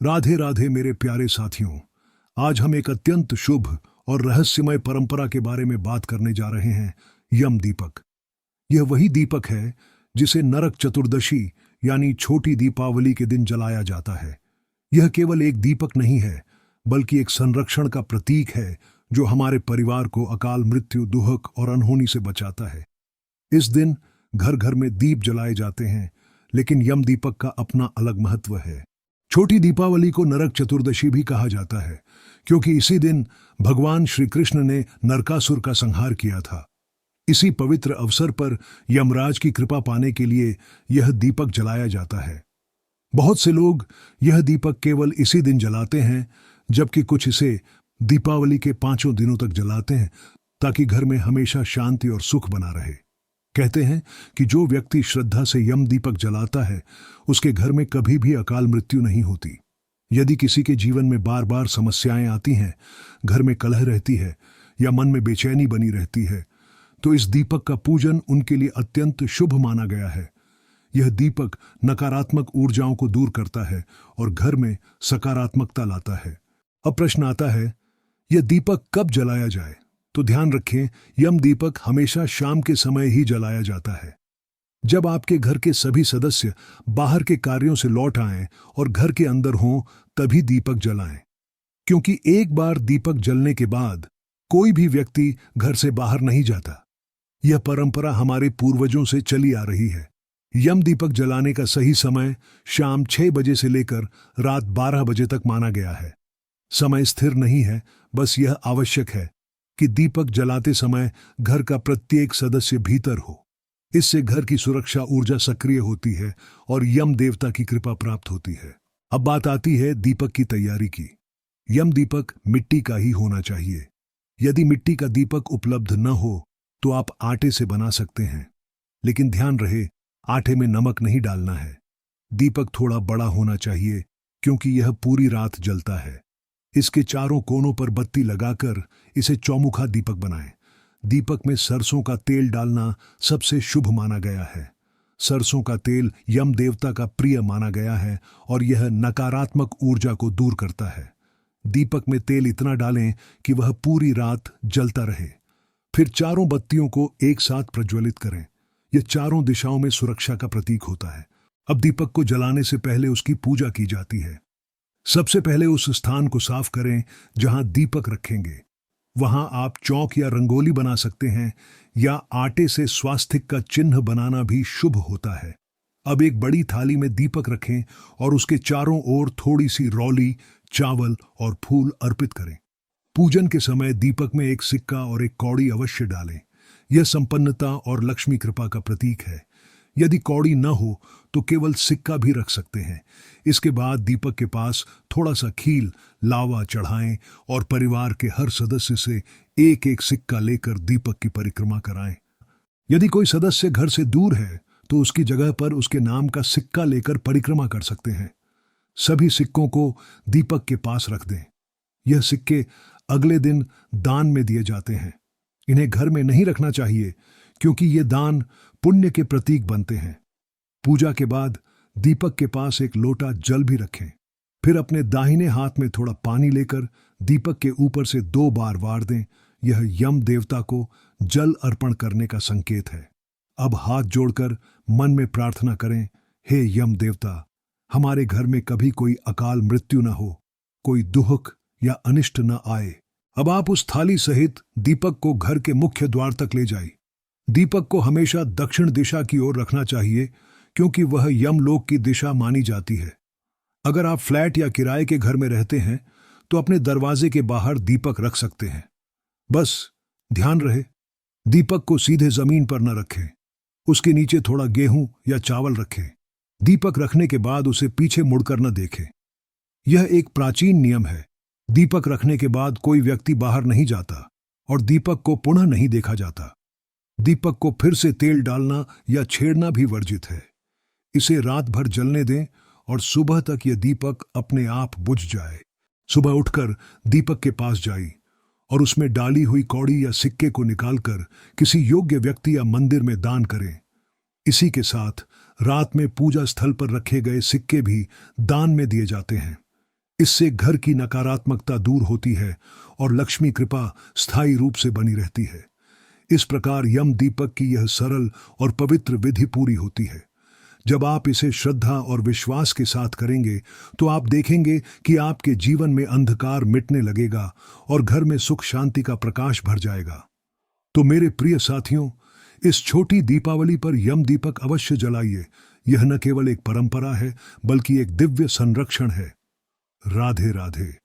राधे राधे मेरे प्यारे साथियों। आज हम एक अत्यंत शुभ और रहस्यमय परंपरा के बारे में बात करने जा रहे हैं, यम दीपक। यह वही दीपक है जिसे नरक चतुर्दशी यानी छोटी दीपावली के दिन जलाया जाता है। यह केवल एक दीपक नहीं है, बल्कि एक संरक्षण का प्रतीक है जो हमारे परिवार को अकाल मृत्यु, दुहक और अनहोनी से बचाता है। इस दिन घर घर में दीप जलाए जाते हैं, लेकिन यम दीपक का अपना अलग महत्व है। छोटी दीपावली को नरक चतुर्दशी भी कहा जाता है, क्योंकि इसी दिन भगवान श्री कृष्ण ने नरकासुर का संहार किया था। इसी पवित्र अवसर पर यमराज की कृपा पाने के लिए यह दीपक जलाया जाता है। बहुत से लोग यह दीपक केवल इसी दिन जलाते हैं, जबकि कुछ इसे दीपावली के 5 दिनों तक जलाते हैं, ताकि घर में हमेशा शांति और सुख बना रहे। कहते हैं कि जो व्यक्ति श्रद्धा से यम दीपक जलाता है, उसके घर में कभी भी अकाल मृत्यु नहीं होती। यदि किसी के जीवन में बार बार समस्याएं आती हैं, घर में कलह रहती है या मन में बेचैनी बनी रहती है, तो इस दीपक का पूजन उनके लिए अत्यंत शुभ माना गया है। यह दीपक नकारात्मक ऊर्जाओं को दूर करता है और घर में सकारात्मकता लाता है। अब प्रश्न आता है, यह दीपक कब जलाया जाए? तो ध्यान रखें, यम दीपक हमेशा शाम के समय ही जलाया जाता है। जब आपके घर के सभी सदस्य बाहर के कार्यों से लौट आएं और घर के अंदर हों, तभी दीपक जलाएं। क्योंकि एक बार दीपक जलने के बाद कोई भी व्यक्ति घर से बाहर नहीं जाता। यह परंपरा हमारे पूर्वजों से चली आ रही है। यम दीपक जलाने का सही समय शाम 6 बजे से लेकर रात 12 बजे तक माना गया है। समय स्थिर नहीं है, बस यह आवश्यक है कि दीपक जलाते समय घर का प्रत्येक सदस्य भीतर हो। इससे घर की सुरक्षा ऊर्जा सक्रिय होती है और यम देवता की कृपा प्राप्त होती है। अब बात आती है दीपक की तैयारी की। यम दीपक मिट्टी का ही होना चाहिए। यदि मिट्टी का दीपक उपलब्ध न हो तो आप आटे से बना सकते हैं, लेकिन ध्यान रहे, आटे में नमक नहीं डालना है। दीपक थोड़ा बड़ा होना चाहिए, क्योंकि यह पूरी रात जलता है। इसके चारों कोनों पर बत्ती लगाकर इसे चौमुखा दीपक बनाएं। दीपक में सरसों का तेल डालना सबसे शुभ माना गया है। सरसों का तेल यम देवता का प्रिय माना गया है और यह नकारात्मक ऊर्जा को दूर करता है। दीपक में तेल इतना डालें कि वह पूरी रात जलता रहे। फिर चारों बत्तियों को एक साथ प्रज्वलित करें। यह चारों दिशाओं में सुरक्षा का प्रतीक होता है। अब दीपक को जलाने से पहले उसकी पूजा की जाती है। सबसे पहले उस स्थान को साफ करें जहां दीपक रखेंगे। वहां आप चौक या रंगोली बना सकते हैं, या आटे से स्वास्तिक का चिन्ह बनाना भी शुभ होता है। अब एक बड़ी थाली में दीपक रखें और उसके चारों ओर थोड़ी सी रौली, चावल और फूल अर्पित करें। पूजन के समय दीपक में एक सिक्का और एक कौड़ी अवश्य डालें। यह संपन्नता और लक्ष्मी कृपा का प्रतीक है। यदि कौड़ी न हो तो केवल सिक्का भी रख सकते हैं। इसके बाद दीपक के पास थोड़ा सा खील, लावा चढ़ाएं और परिवार के हर सदस्य से एक एक सिक्का लेकर दीपक की परिक्रमा कराएं। यदि कोई सदस्य घर से दूर है तो उसकी जगह पर उसके नाम का सिक्का लेकर परिक्रमा कर सकते हैं। सभी सिक्कों को दीपक के पास रख दें। यह सिक्के अगले दिन दान में दिए जाते हैं। इन्हें घर में नहीं रखना चाहिए, क्योंकि ये दान पुण्य के प्रतीक बनते हैं। पूजा के बाद दीपक के पास एक लोटा जल भी रखें। फिर अपने दाहिने हाथ में थोड़ा पानी लेकर दीपक के ऊपर से 2 बार वार दें। यह यम देवता को जल अर्पण करने का संकेत है। अब हाथ जोड़कर मन में प्रार्थना करें, हे यम देवता, हमारे घर में कभी कोई अकाल मृत्यु न हो, कोई दुहक या अनिष्ट न आए। अब आप उस थाली सहित दीपक को घर के मुख्य द्वार तक ले जाइए। दीपक को हमेशा दक्षिण दिशा की ओर रखना चाहिए, क्योंकि वह यमलोक की दिशा मानी जाती है। अगर आप फ्लैट या किराए के घर में रहते हैं तो अपने दरवाजे के बाहर दीपक रख सकते हैं। बस ध्यान रहे, दीपक को सीधे जमीन पर न रखें। उसके नीचे थोड़ा गेहूं या चावल रखें। दीपक रखने के बाद उसे पीछे मुड़कर न देखें। यह एक प्राचीन नियम है। दीपक रखने के बाद कोई व्यक्ति बाहर नहीं जाता और दीपक को पुनः नहीं देखा जाता। दीपक को फिर से तेल डालना या छेड़ना भी वर्जित है। इसे रात भर जलने दें और सुबह तक यह दीपक अपने आप बुझ जाए। सुबह उठकर दीपक के पास जाइए और उसमें डाली हुई कौड़ी या सिक्के को निकालकर किसी योग्य व्यक्ति या मंदिर में दान करें। इसी के साथ रात में पूजा स्थल पर रखे गए सिक्के भी दान में दिए जाते हैं। इससे घर की नकारात्मकता दूर होती है और लक्ष्मी कृपा स्थायी रूप से बनी रहती है। इस प्रकार यम दीपक की यह सरल और पवित्र विधि पूरी होती है। जब आप इसे श्रद्धा और विश्वास के साथ करेंगे तो आप देखेंगे कि आपके जीवन में अंधकार मिटने लगेगा और घर में सुख शांति का प्रकाश भर जाएगा। तो मेरे प्रिय साथियों, इस छोटी दीपावली पर यम दीपक अवश्य जलाइए। यह न केवल एक परंपरा है बल्कि एक दिव्य संरक्षण है। राधे राधे।